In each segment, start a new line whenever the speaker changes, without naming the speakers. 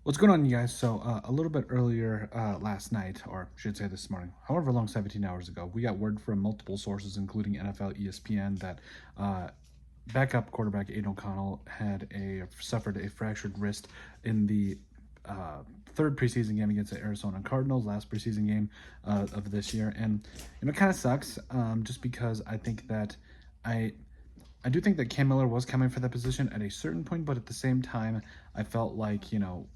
What's going on, you guys? So, a little bit earlier last night, or I should say this morning, however long, 17 hours ago, we got word from multiple sources, including NFL, ESPN, that backup quarterback Aidan O'Connell suffered a fractured wrist in the third preseason game against the Arizona Cardinals, last preseason game of this year, and it kind of sucks, just because I I do think that Cam Miller was coming for that position at a certain point, but at the same time, I felt like,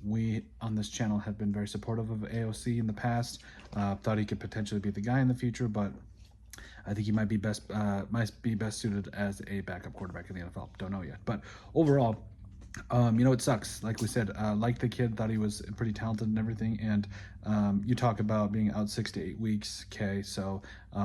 we on this channel have been very supportive of AOC in the past. Thought he could potentially be the guy in the future, but I think he might be best suited as a backup quarterback in the NFL. Don't know yet, but overall, it sucks. Like we said, like the kid, thought he was pretty talented and everything. And you talk about being out 6 to 8 weeks. Okay, so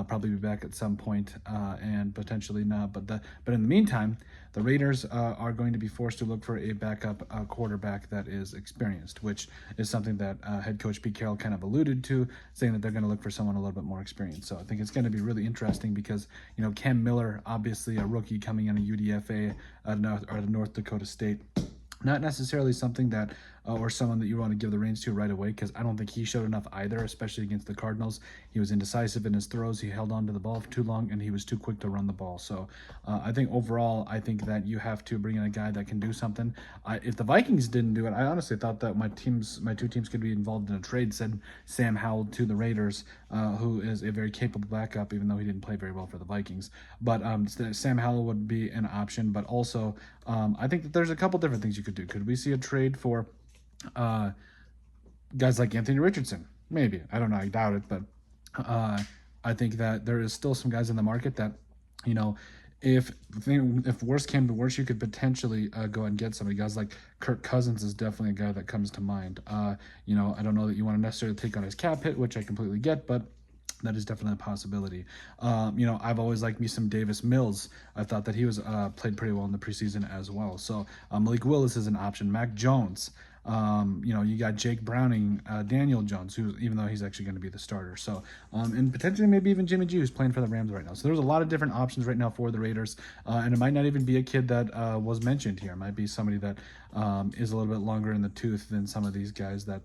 probably be back at some point, and potentially not. But in the meantime, the Raiders are going to be forced to look for a backup quarterback that is experienced, which is something that head coach Pete Carroll kind of alluded to, saying that they're going to look for someone a little bit more experienced. So I think it's going to be really interesting because Cam Miller, obviously a rookie coming in a UDFA out of North Dakota State, not necessarily something that or someone that you want to give the reins to right away, because I don't think he showed enough either, especially against the Cardinals. He was indecisive in his throws. He held on to the ball for too long, and he was too quick to run the ball. So I think overall, I think that you have to bring in a guy that can do something. If the Vikings didn't do it, I honestly thought that my two teams could be involved in a trade. Said Sam Howell to the Raiders, who is a very capable backup, even though he didn't play very well for the Vikings. But Sam Howell would be an option. But also, I think that there's a couple different things you could do. Could we see a trade for guys like Anthony Richardson? Maybe. I don't know. I doubt it, but I think that there is still some guys in the market that, you know, if worse came to worse, you could potentially go and get somebody. Guys like Kirk Cousins is definitely a guy that comes to mind. I don't know that you want to necessarily take on his cap hit, which I completely get, but that is definitely a possibility. I've always liked me some Davis Mills. I thought that he was played pretty well in the preseason as well. So Malik Willis is an option. Mac Jones. You got Jake Browning, Daniel Jones, who, even though he's actually going to be the starter. So, and potentially maybe even Jimmy G, who's playing for the Rams right now. So there's a lot of different options right now for the Raiders. And it might not even be a kid that was mentioned here. It might be somebody that is a little bit longer in the tooth than some of these guys that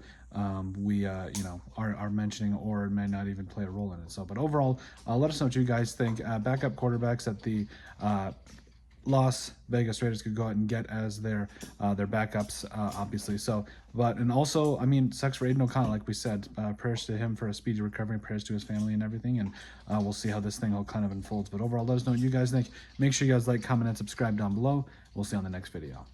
we are mentioning, or may not even play a role in it. So, but overall, let us know what you guys think. Backup quarterbacks at the Las Vegas Raiders could go out and get as their backups, obviously. So, and also, I mean, sucks for Aidan O'Connell, like we said. Prayers to him for a speedy recovery, prayers to his family and everything, and we'll see how this thing all kind of unfolds. But overall, let us know what you guys think. Make sure you guys like, comment, and subscribe down below. We'll see you on the next video.